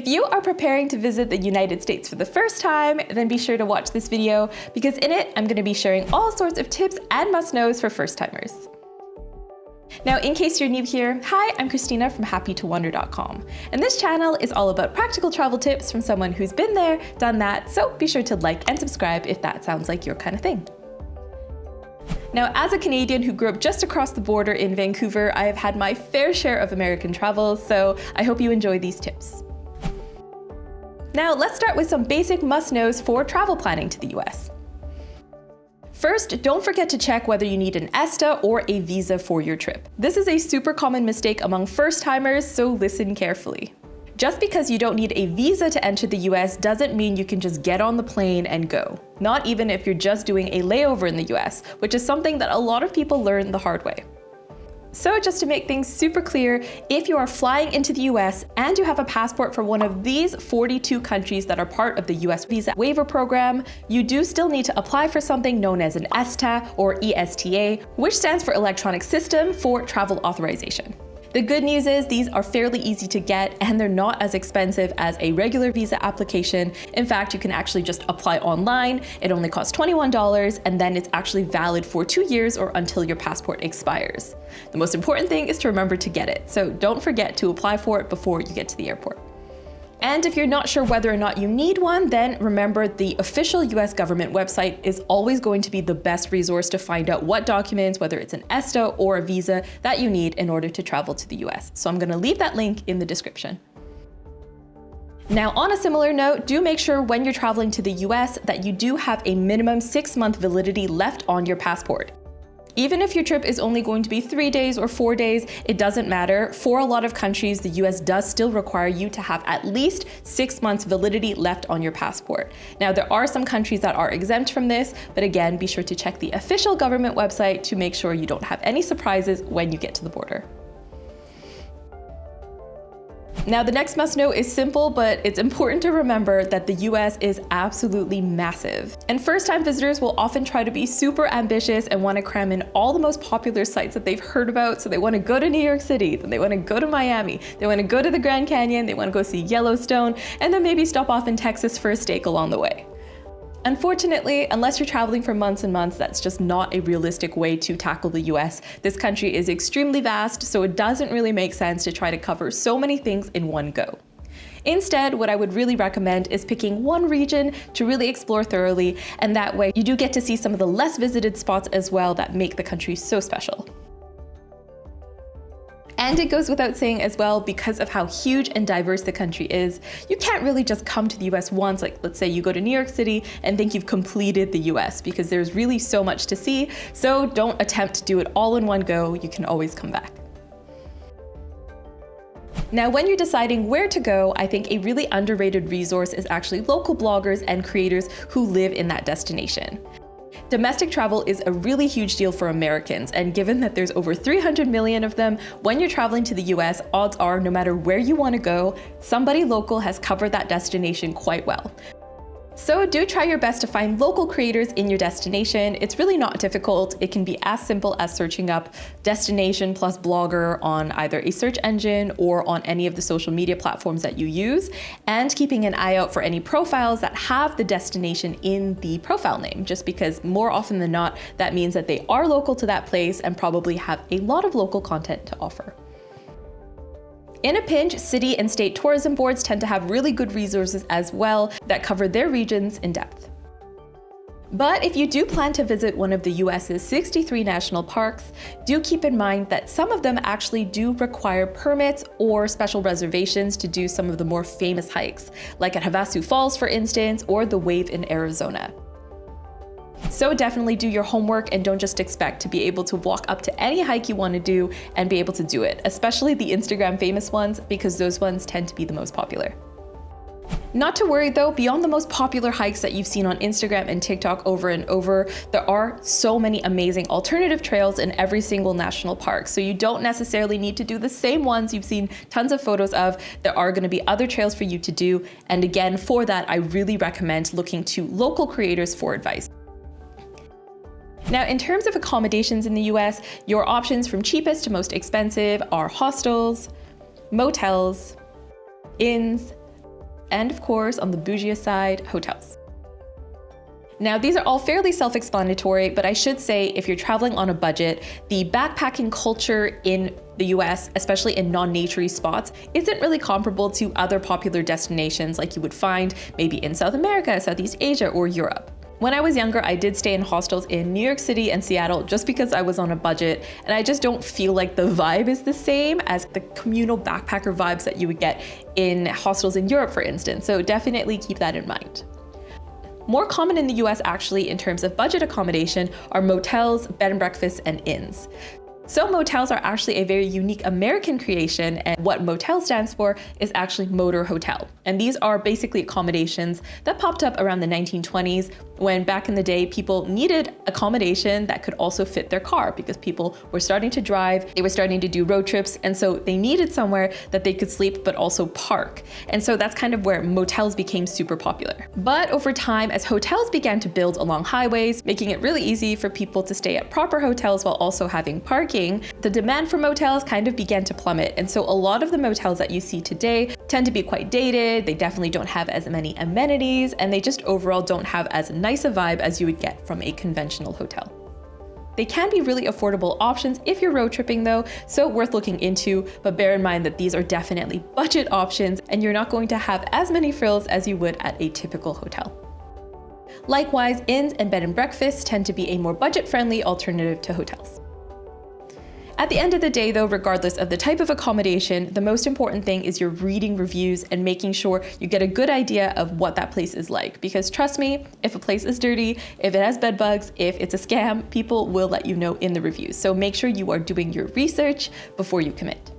If you are preparing to visit the United States for the first time, then be sure to watch this video because in it, I'm going to be sharing all sorts of tips and must-knows for first-timers. Now, in case you're new here, hi, I'm Christina from happytowonder.com, and this channel is all about practical travel tips from someone who's been there, done that, so be sure to like and subscribe if that sounds like your kind of thing. Now, as a Canadian who grew up just across the border in Vancouver, I have had my fair share of American travels, so I hope you enjoy these tips. Now, let's start with some basic must-knows for travel planning to the US. First, don't forget to check whether you need an ESTA or a visa for your trip. This is a super common mistake among first-timers, so listen carefully. Just because you don't need a visa to enter the US doesn't mean you can just get on the plane and go. Not even if you're just doing a layover in the US, which is something that a lot of people learn the hard way. So just to make things super clear, if you are flying into the US and you have a passport for one of these 42 countries that are part of the US visa waiver program, you do still need to apply for something known as an ESTA or ESTA, which stands for Electronic System for Travel Authorization. The good news is these are fairly easy to get and they're not as expensive as a regular visa application. In fact, you can actually just apply online. It only costs $21 and then it's actually valid for 2 years or until your passport expires. The most important thing is to remember to get it, so don't forget to apply for it before you get to the airport. And if you're not sure whether or not you need one, then remember the official US government website is always going to be the best resource to find out what documents, whether it's an ESTA or a visa, that you need in order to travel to the US. So I'm going to leave that link in the description. Now, on a similar note, do make sure when you're traveling to the US that you do have a minimum 6-month validity left on your passport. Even if your trip is only going to be 3 days or 4 days, it doesn't matter. For a lot of countries, the US does still require you to have at least 6 months validity left on your passport. Now, there are some countries that are exempt from this, but again, be sure to check the official government website to make sure you don't have any surprises when you get to the border. Now, the next must-know is simple, but it's important to remember that the US is absolutely massive. And first-time visitors will often try to be super ambitious and want to cram in all the most popular sites that they've heard about. So they want to go to New York City, then they want to go to Miami, they want to go to the Grand Canyon, they want to go see Yellowstone, and then maybe stop off in Texas for a steak along the way. Unfortunately, unless you're traveling for months and months, that's just not a realistic way to tackle the US. This country is extremely vast, so it doesn't really make sense to try to cover so many things in one go. Instead, what I would really recommend is picking one region to really explore thoroughly, and that way you do get to see some of the less visited spots as well that make the country so special. And it goes without saying as well, because of how huge and diverse the country is, you can't really just come to the US once, like let's say you go to New York City and think you've completed the US, because there's really so much to see, so don't attempt to do it all in one go, you can always come back. Now, when you're deciding where to go, I think a really underrated resource is actually local bloggers and creators who live in that destination. Domestic travel is a really huge deal for Americans, and given that there's over 300 million of them, when you're traveling to the US, odds are no matter where you want to go, somebody local has covered that destination quite well. So do try your best to find local creators in your destination. It's really not difficult. It can be as simple as searching up destination plus blogger on either a search engine or on any of the social media platforms that you use, and keeping an eye out for any profiles that have the destination in the profile name, just because more often than not, that means that they are local to that place and probably have a lot of local content to offer. In a pinch, city and state tourism boards tend to have really good resources as well that cover their regions in depth. But if you do plan to visit one of the US's 63 national parks, do keep in mind that some of them actually do require permits or special reservations to do some of the more famous hikes, like at Havasu Falls, for instance, or the Wave in Arizona. So definitely do your homework and don't just expect to be able to walk up to any hike you want to do and be able to do it, especially the Instagram famous ones, because those ones tend to be the most popular. Not to worry though, beyond the most popular hikes that you've seen on Instagram and TikTok over and over, there are so many amazing alternative trails in every single national park. So you don't necessarily need to do the same ones you've seen tons of photos of. There are going to be other trails for you to do. And again, for that, I really recommend looking to local creators for advice. Now, in terms of accommodations in the US, your options from cheapest to most expensive are hostels, motels, inns, and of course, on the bougie side, hotels. Now, these are all fairly self-explanatory, but I should say if you're traveling on a budget, the backpacking culture in the US, especially in non-naturey spots, isn't really comparable to other popular destinations like you would find maybe in South America, Southeast Asia, or Europe. When I was younger, I did stay in hostels in New York City and Seattle just because I was on a budget, and I just don't feel like the vibe is the same as the communal backpacker vibes that you would get in hostels in Europe, for instance. So definitely keep that in mind. More common in the US actually in terms of budget accommodation are motels, bed and breakfasts, and inns. So motels are actually a very unique American creation, and what motel stands for is actually motor hotel. And these are basically accommodations that popped up around the 1920s when back in the day people needed accommodation that could also fit their car because people were starting to drive, they were starting to do road trips, and so they needed somewhere that they could sleep but also park. And so that's kind of where motels became super popular. But over time, as hotels began to build along highways, making it really easy for people to stay at proper hotels while also having parking, the demand for motels kind of began to plummet. And so a lot of the motels that you see today tend to be quite dated, they definitely don't have as many amenities, and they just overall don't have as nice a vibe as you would get from a conventional hotel. They can be really affordable options if you're road tripping though, so worth looking into, but bear in mind that these are definitely budget options and you're not going to have as many frills as you would at a typical hotel. Likewise, inns and bed and breakfasts tend to be a more budget-friendly alternative to hotels. At the end of the day though, regardless of the type of accommodation, the most important thing is you're reading reviews and making sure you get a good idea of what that place is like. Because trust me, if a place is dirty, if it has bed bugs, if it's a scam, people will let you know in the reviews. So make sure you are doing your research before you commit.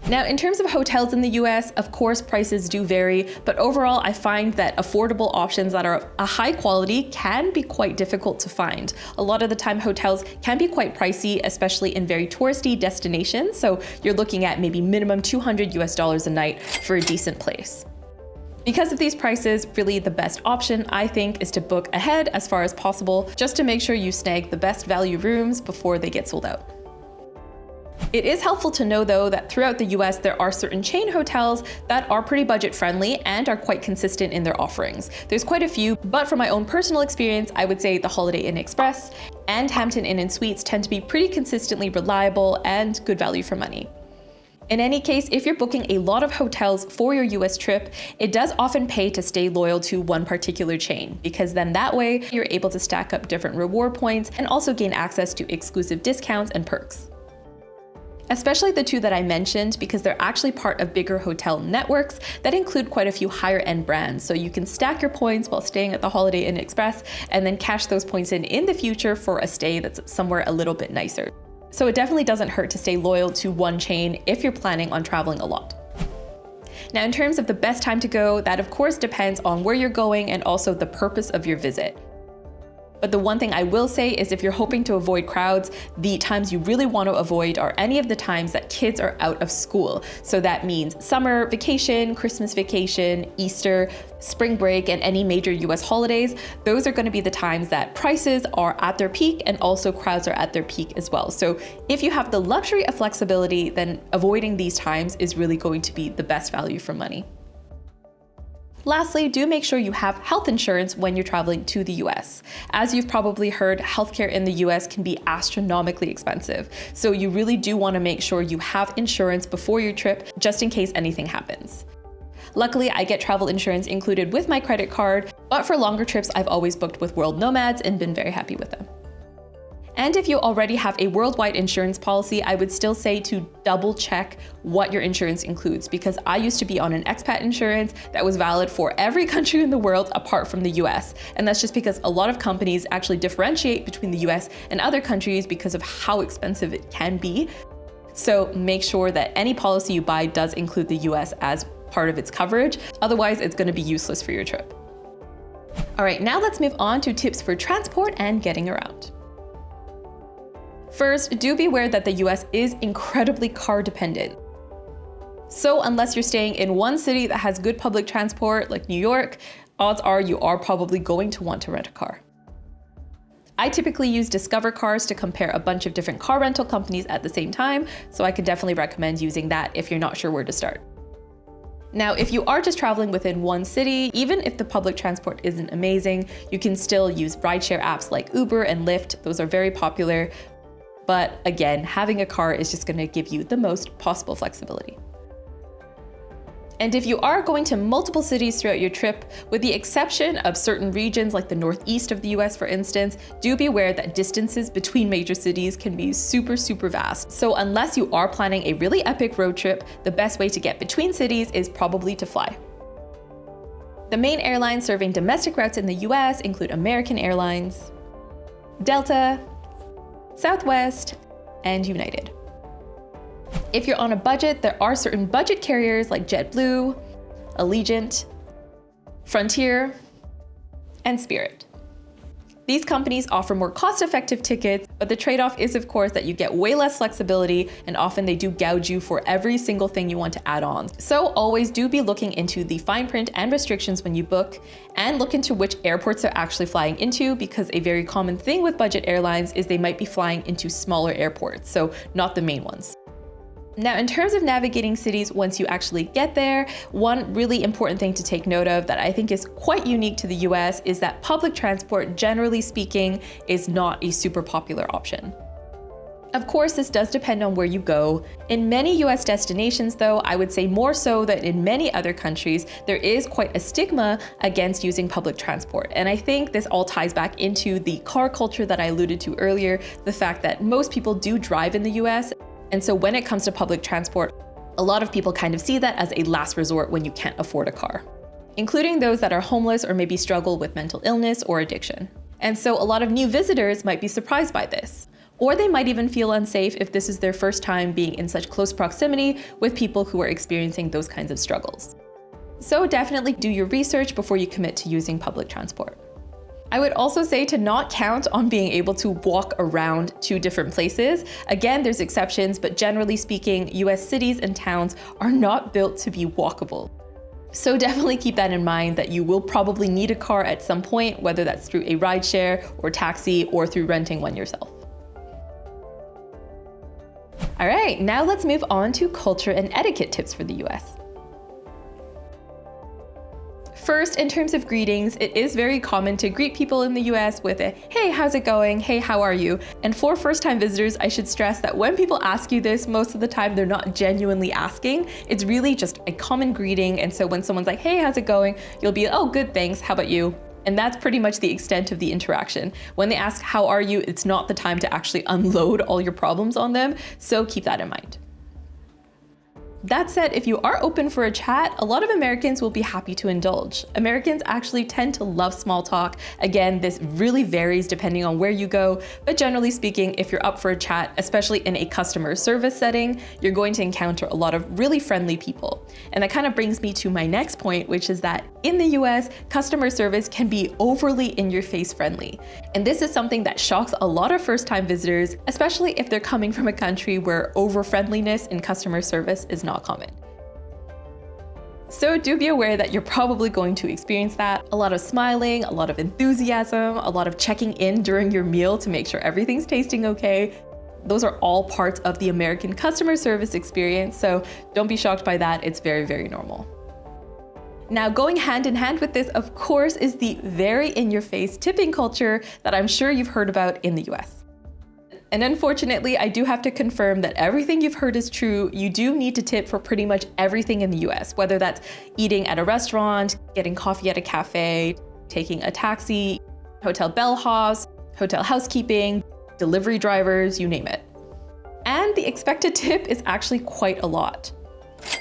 Now, in terms of hotels in the US, of course, prices do vary, but overall, I find that affordable options that are a high quality can be quite difficult to find. A lot of the time, hotels can be quite pricey, especially in very touristy destinations. So you're looking at maybe minimum $200 a night for a decent place. Because of these prices, really the best option, I think, is to book ahead as far as possible, just to make sure you snag the best value rooms before they get sold out. It is helpful to know though that throughout the US there are certain chain hotels that are pretty budget friendly and are quite consistent in their offerings. There's quite a few, but from my own personal experience, I would say the Holiday Inn Express and Hampton Inn and Suites tend to be pretty consistently reliable and good value for money. In any case, if you're booking a lot of hotels for your US trip, it does often pay to stay loyal to one particular chain, because then that way you're able to stack up different reward points and also gain access to exclusive discounts and perks. Especially the two that I mentioned, because they're actually part of bigger hotel networks that include quite a few higher end brands. So you can stack your points while staying at the Holiday Inn Express and then cash those points in the future for a stay that's somewhere a little bit nicer. So it definitely doesn't hurt to stay loyal to one chain if you're planning on traveling a lot. Now, in terms of the best time to go, that of course depends on where you're going and also the purpose of your visit. But the one thing I will say is if you're hoping to avoid crowds, the times you really want to avoid are any of the times that kids are out of school. So that means summer vacation, Christmas vacation, Easter, spring break, and any major US holidays. Those are going to be the times that prices are at their peak and also crowds are at their peak as well. So if you have the luxury of flexibility, then avoiding these times is really going to be the best value for money. Lastly, do make sure you have health insurance when you're traveling to the US. As you've probably heard, healthcare in the US can be astronomically expensive. So you really do want to make sure you have insurance before your trip, just in case anything happens. Luckily, I get travel insurance included with my credit card, but for longer trips, I've always booked with World Nomads and been very happy with them. And if you already have a worldwide insurance policy, I would still say to double check what your insurance includes, because I used to be on an expat insurance that was valid for every country in the world apart from the US. And that's just because a lot of companies actually differentiate between the US and other countries because of how expensive it can be. So make sure that any policy you buy does include the US as part of its coverage. Otherwise, it's going to be useless for your trip. All right, now let's move on to tips for transport and getting around. First, do be aware that the US is incredibly car dependent. So unless you're staying in one city that has good public transport, like New York, odds are you are probably going to want to rent a car. I typically use Discover Cars to compare a bunch of different car rental companies at the same time, so I could definitely recommend using that if you're not sure where to start. Now, if you are just traveling within one city, even if the public transport isn't amazing, you can still use rideshare apps like Uber and Lyft. Those are very popular. But again, having a car is just going to give you the most possible flexibility. And if you are going to multiple cities throughout your trip, with the exception of certain regions like the northeast of the US, for instance, do be aware that distances between major cities can be super vast. So unless you are planning a really epic road trip, the best way to get between cities is probably to fly. The main airlines serving domestic routes in the US include American Airlines, Delta, Southwest, and United. If you're on a budget, there are certain budget carriers like JetBlue, Allegiant, Frontier, and Spirit. These companies offer more cost-effective tickets, but the trade-off is, of course, that you get way less flexibility, and often they do gouge you for every single thing you want to add on. So always do be looking into the fine print and restrictions when you book, and look into which airports they're actually flying into, because a very common thing with budget airlines is they might be flying into smaller airports, so not the main ones. Now, in terms of navigating cities once you actually get there, one really important thing to take note of that I think is quite unique to the US is that public transport, generally speaking, is not a super popular option. Of course, this does depend on where you go. In many US destinations, though, I would say more so than in many other countries, there is quite a stigma against using public transport. And I think this all ties back into the car culture that I alluded to earlier, the fact that most people do drive in the US. And so when it comes to public transport, a lot of people kind of see that as a last resort when you can't afford a car, including those that are homeless or maybe struggle with mental illness or addiction. And so a lot of new visitors might be surprised by this, or they might even feel unsafe if this is their first time being in such close proximity with people who are experiencing those kinds of struggles. So definitely do your research before you commit to using public transport. I would also say to not count on being able to walk around to different places. Again, there's exceptions, but generally speaking, US cities and towns are not built to be walkable. So definitely keep that in mind that you will probably need a car at some point, whether that's through a rideshare or taxi or through renting one yourself. All right, now let's move on to culture and etiquette tips for the US. First, in terms of greetings, it is very common to greet people in the US with a, hey, how's it going? Hey, how are you? And for first-time visitors, I should stress that when people ask you this, most of the time they're not genuinely asking. It's really just a common greeting. And so when someone's like, hey, how's it going? You'll be, oh, good, thanks. How about you? And that's pretty much the extent of the interaction. When they ask, how are you? It's not the time to actually unload all your problems on them. So keep that in mind. That said, if you are open for a chat, a lot of Americans will be happy to indulge. Americans actually tend to love small talk. Again, this really varies depending on where you go, but generally speaking, if you're up for a chat, especially in a customer service setting, you're going to encounter a lot of really friendly people. And that kind of brings me to my next point, which is that in the US, customer service can be overly in-your-face friendly. And this is something that shocks a lot of first-time visitors, especially if they're coming from a country where over-friendliness in customer service is not common. So do be aware that you're probably going to experience that. A lot of smiling, a lot of enthusiasm, a lot of checking in during your meal to make sure everything's tasting okay. Those are all parts of the American customer service experience, so don't be shocked by that. It's very, very normal. Now, going hand in hand with this, of course, is the very in-your-face tipping culture that I'm sure you've heard about in the US. And unfortunately, I do have to confirm that everything you've heard is true. You do need to tip for pretty much everything in the US, whether that's eating at a restaurant, getting coffee at a cafe, taking a taxi, hotel bellhops, hotel housekeeping, delivery drivers, you name it. And the expected tip is actually quite a lot.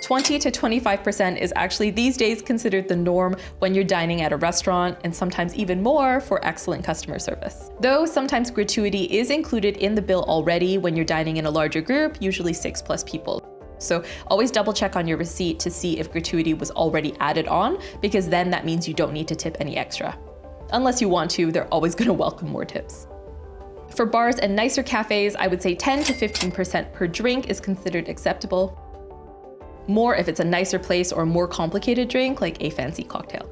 20 to 25% is actually these days considered the norm when you're dining at a restaurant, and sometimes even more for excellent customer service. Though sometimes gratuity is included in the bill already when you're dining in a larger group, usually 6+ people. So always double check on your receipt to see if gratuity was already added on, because then that means you don't need to tip any extra. Unless you want to, they're always going to welcome more tips. For bars and nicer cafes, I would say 10 to 15% per drink is considered acceptable. More if it's a nicer place or a more complicated drink, like a fancy cocktail.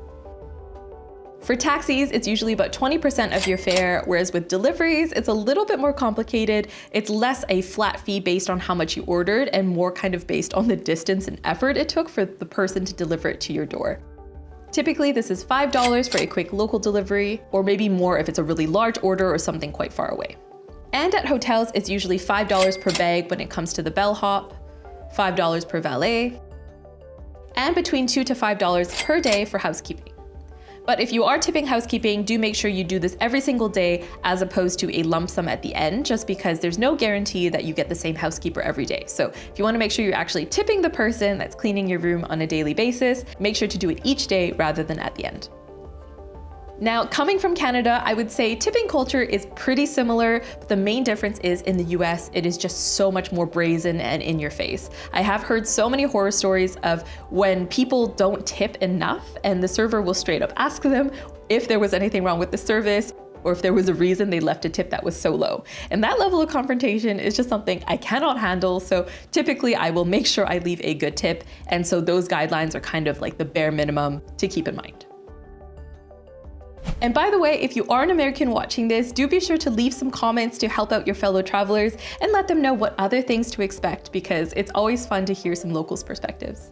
For taxis, it's usually about 20% of your fare, whereas with deliveries, it's a little bit more complicated. It's less a flat fee based on how much you ordered and more kind of based on the distance and effort it took for the person to deliver it to your door. Typically, this is $5 for a quick local delivery, or maybe more if it's a really large order or something quite far away. And at hotels, it's usually $5 per bag when it comes to the bellhop, $5 per valet, and between $2 to $5 per day for housekeeping. But if you are tipping housekeeping, do make sure you do this every single day as opposed to a lump sum at the end, just because there's no guarantee that you get the same housekeeper every day. So if you want to make sure you're actually tipping the person that's cleaning your room on a daily basis, make sure to do it each day rather than at the end. Now, coming from Canada, I would say tipping culture is pretty similar, but the main difference is in the US, it is just so much more brazen and in your face. I have heard so many horror stories of when people don't tip enough and the server will straight up ask them if there was anything wrong with the service or if there was a reason they left a tip that was so low. And that level of confrontation is just something I cannot handle. So typically I will make sure I leave a good tip. And so those guidelines are kind of like the bare minimum to keep in mind. And by the way, if you are an American watching this, do be sure to leave some comments to help out your fellow travelers and let them know what other things to expect, because it's always fun to hear some locals' perspectives.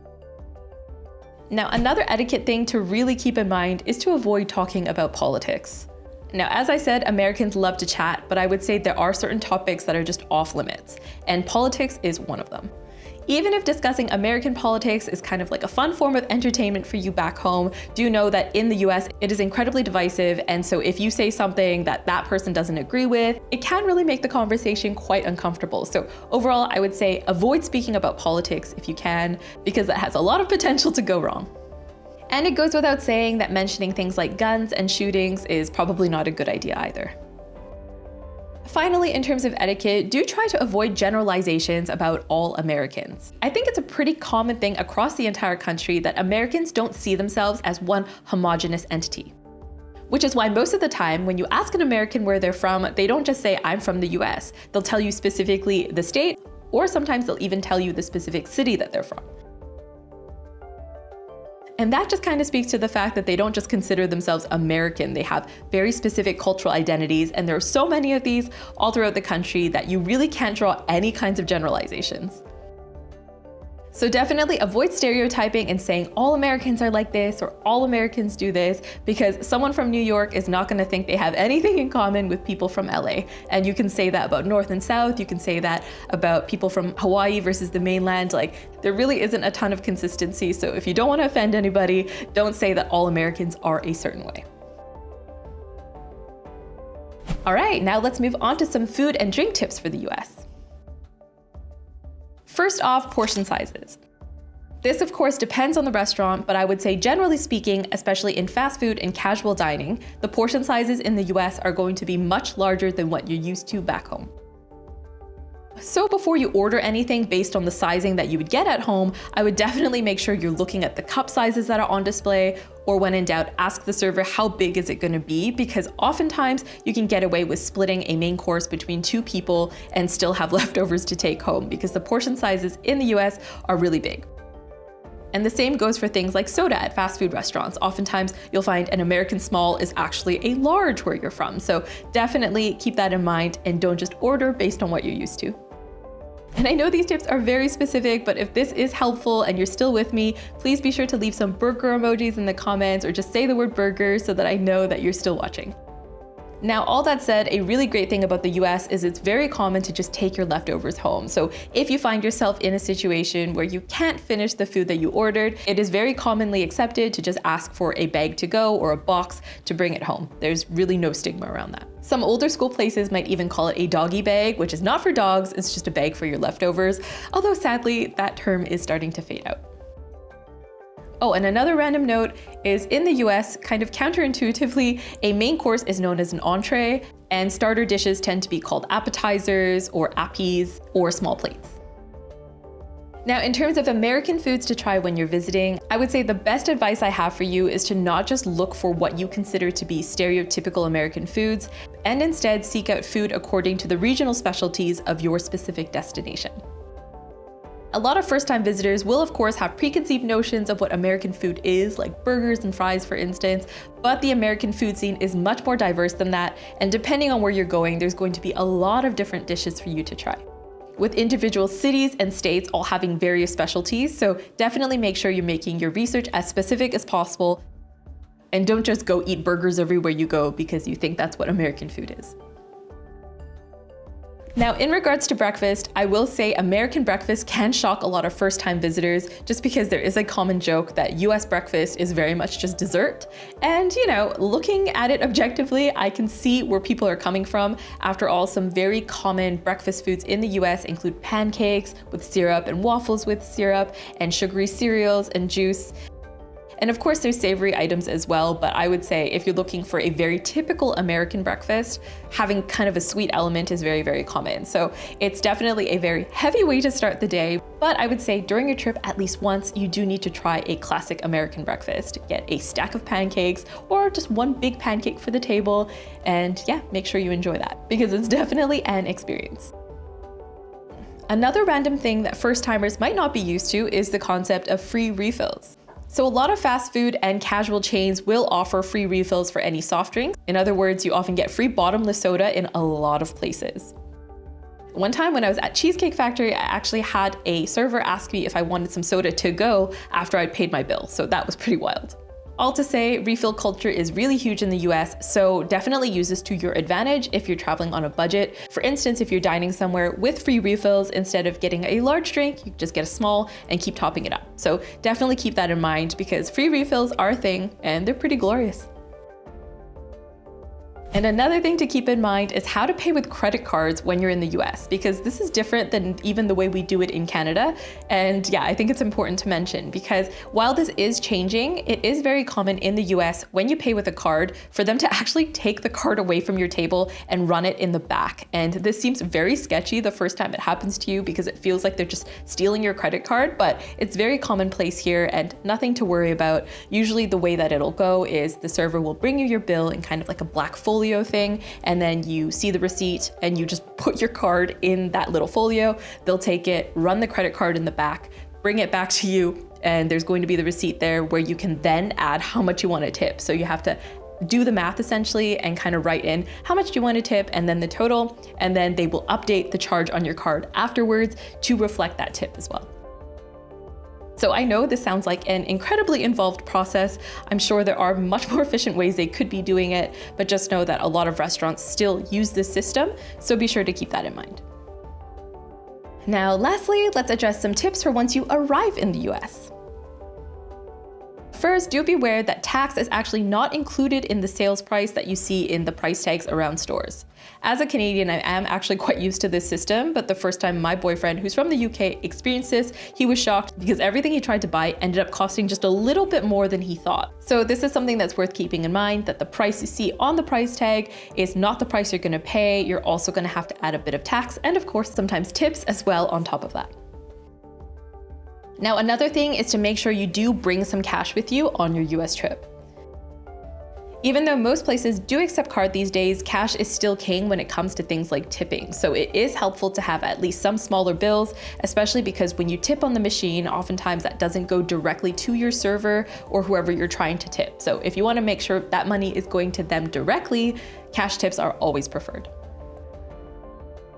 Now, another etiquette thing to really keep in mind is to avoid talking about politics. Now, as I said, Americans love to chat, but I would say there are certain topics that are just off limits, and politics is one of them. Even if discussing American politics is kind of like a fun form of entertainment for you back home, do know that in the US, it is incredibly divisive. And so if you say something that that person doesn't agree with, it can really make the conversation quite uncomfortable. So overall, I would say avoid speaking about politics if you can, because that has a lot of potential to go wrong. And it goes without saying that mentioning things like guns and shootings is probably not a good idea either. Finally, in terms of etiquette, do try to avoid generalizations about all Americans. I think it's a pretty common thing across the entire country that Americans don't see themselves as one homogeneous entity. Which is why most of the time, when you ask an American where they're from, they don't just say, "I'm from the US." They'll tell you specifically the state, or sometimes they'll even tell you the specific city that they're from. And that just kind of speaks to the fact that they don't just consider themselves American. They have very specific cultural identities, and there are so many of these all throughout the country that you really can't draw any kinds of generalizations. So definitely avoid stereotyping and saying all Americans are like this or all Americans do this, because someone from New York is not going to think they have anything in common with people from LA. And you can say that about North and South. You can say that about people from Hawaii versus the mainland. Like, there really isn't a ton of consistency. So if you don't want to offend anybody, don't say that all Americans are a certain way. All right, now let's move on to some food and drink tips for the US. First off, portion sizes. This of course depends on the restaurant, but I would say generally speaking, especially in fast food and casual dining, the portion sizes in the US are going to be much larger than what you're used to back home. So before you order anything based on the sizing that you would get at home, I would definitely make sure you're looking at the cup sizes that are on display, or when in doubt, ask the server how big is it going to be, because oftentimes you can get away with splitting a main course between two people and still have leftovers to take home, because the portion sizes in the US are really big. And the same goes for things like soda at fast food restaurants. Oftentimes you'll find an American small is actually a large where you're from. So definitely keep that in mind and don't just order based on what you're used to. And I know these tips are very specific, but if this is helpful and you're still with me, please be sure to leave some burger emojis in the comments or just say the word burger so that I know that you're still watching. Now, all that said, a really great thing about the US is it's very common to just take your leftovers home. So if you find yourself in a situation where you can't finish the food that you ordered, it is very commonly accepted to just ask for a bag to go or a box to bring it home. There's really no stigma around that. Some older school places might even call it a doggy bag, which is not for dogs, it's just a bag for your leftovers. Although sadly, that term is starting to fade out. Oh, and another random note is in the US, kind of counterintuitively, a main course is known as an entree, and starter dishes tend to be called appetizers or appies or small plates. Now, in terms of American foods to try when you're visiting, I would say the best advice I have for you is to not just look for what you consider to be stereotypical American foods, and instead seek out food according to the regional specialties of your specific destination. A lot of first-time visitors will of course have preconceived notions of what American food is, like burgers and fries for instance, but the American food scene is much more diverse than that, and depending on where you're going, there's going to be a lot of different dishes for you to try, with individual cities and states all having various specialties, so definitely make sure you're making your research as specific as possible, and don't just go eat burgers everywhere you go because you think that's what American food is. Now, in regards to breakfast, I will say American breakfast can shock a lot of first-time visitors just because there is a common joke that US breakfast is very much just dessert. And you know, looking at it objectively, I can see where people are coming from. After all, some very common breakfast foods in the US include pancakes with syrup and waffles with syrup and sugary cereals and juice. And of course there's savory items as well, but I would say if you're looking for a very typical American breakfast, having kind of a sweet element is very, very common. So it's definitely a very heavy way to start the day, but I would say during your trip at least once, you do need to try a classic American breakfast. Get a stack of pancakes or just one big pancake for the table, and yeah, make sure you enjoy that because it's definitely an experience. Another random thing that first-timers might not be used to is the concept of free refills. So a lot of fast food and casual chains will offer free refills for any soft drink. In other words, you often get free bottomless soda in a lot of places. One time when I was at Cheesecake Factory, I actually had a server ask me if I wanted some soda to go after I'd paid my bill, so that was pretty wild. All to say, refill culture is really huge in the US, so definitely use this to your advantage if you're traveling on a budget. For instance, if you're dining somewhere with free refills, instead of getting a large drink, you just get a small and keep topping it up. So definitely keep that in mind because free refills are a thing and they're pretty glorious. And another thing to keep in mind is how to pay with credit cards when you're in the US, because this is different than even the way we do it in Canada. And yeah, I think it's important to mention because while this is changing, it is very common in the US when you pay with a card for them to actually take the card away from your table and run it in the back. And this seems very sketchy the first time it happens to you because it feels like they're just stealing your credit card, but it's very commonplace here and nothing to worry about. Usually the way that it'll go is the server will bring you your bill in kind of like a black folio thing, and then you see the receipt and you just put your card in that little folio. They'll take it, run the credit card in the back, bring it back to you, and there's going to be the receipt there where you can then add how much you want to tip. So you have to do the math essentially and kind of write in how much you want to tip and then the total, and then they will update the charge on your card afterwards to reflect that tip as well. So I know this sounds like an incredibly involved process. I'm sure there are much more efficient ways they could be doing it, but just know that a lot of restaurants still use this system, so be sure to keep that in mind. Now, lastly, let's address some tips for once you arrive in the US. First, do be aware that tax is actually not included in the sales price that you see in the price tags around stores. As a Canadian, I am actually quite used to this system, but the first time my boyfriend, who's from the UK, experienced this, he was shocked because everything he tried to buy ended up costing just a little bit more than he thought. So this is something that's worth keeping in mind, that the price you see on the price tag is not the price you're gonna pay. You're also gonna have to add a bit of tax and of course, sometimes tips as well on top of that. Now, another thing is to make sure you do bring some cash with you on your US trip. Even though most places do accept card these days, cash is still king when it comes to things like tipping. So it is helpful to have at least some smaller bills, especially because when you tip on the machine, oftentimes that doesn't go directly to your server or whoever you're trying to tip. So if you want to make sure that money is going to them directly, cash tips are always preferred.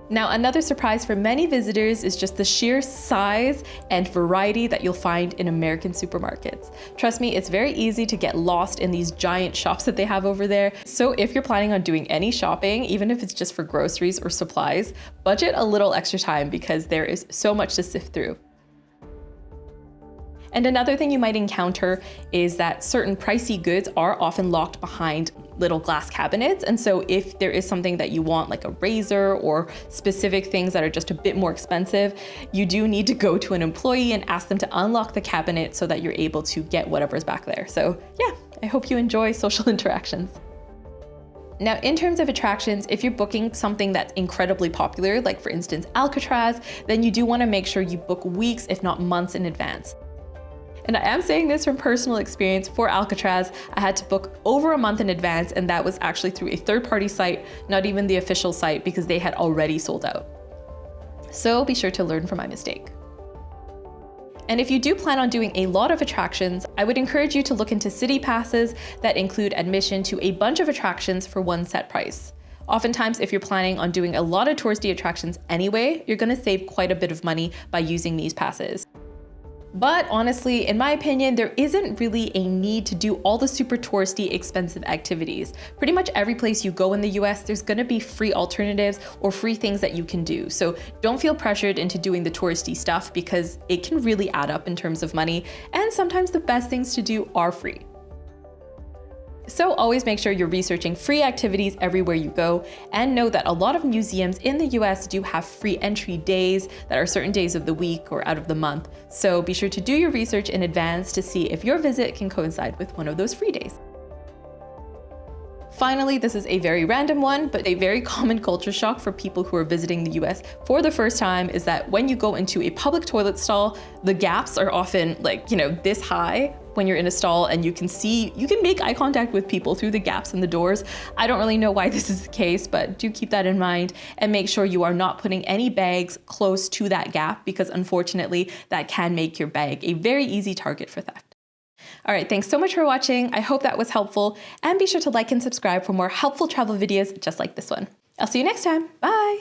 Now, another surprise for many visitors is just the sheer size and variety that you'll find in American supermarkets. Trust me, it's very easy to get lost in these giant shops that they have over there. So if you're planning on doing any shopping, even if it's just for groceries or supplies, budget a little extra time because there is so much to sift through. And another thing you might encounter is that certain pricey goods are often locked behind little glass cabinets. And so if there is something that you want, like a razor or specific things that are just a bit more expensive, you do need to go to an employee and ask them to unlock the cabinet so that you're able to get whatever's back there. So yeah, I hope you enjoy social interactions. Now, in terms of attractions, if you're booking something that's incredibly popular, like for instance, Alcatraz, then you do want to make sure you book weeks, if not months in advance. And I am saying this from personal experience. For Alcatraz, I had to book over a month in advance, and that was actually through a third-party site, not even the official site, because they had already sold out. So be sure to learn from my mistake. And if you do plan on doing a lot of attractions, I would encourage you to look into city passes that include admission to a bunch of attractions for one set price. Oftentimes, if you're planning on doing a lot of touristy attractions anyway, you're gonna save quite a bit of money by using these passes. But honestly, in my opinion, there isn't really a need to do all the super touristy, expensive activities. Pretty much every place you go in the US, there's gonna be free alternatives or free things that you can do. So don't feel pressured into doing the touristy stuff because it can really add up in terms of money, and sometimes the best things to do are free. So always make sure you're researching free activities everywhere you go, and know that a lot of museums in the US do have free entry days that are certain days of the week or out of the month. So be sure to do your research in advance to see if your visit can coincide with one of those free days. Finally, this is a very random one, but a very common culture shock for people who are visiting the US for the first time is that when you go into a public toilet stall, the gaps are often like, this high when you're in a stall, and you can make eye contact with people through the gaps in the doors. I don't really know why this is the case, but do keep that in mind and make sure you are not putting any bags close to that gap, because unfortunately that can make your bag a very easy target for theft. All right, thanks so much for watching. I hope that was helpful, and be sure to like and subscribe for more helpful travel videos just like this one. I'll see you next time. Bye.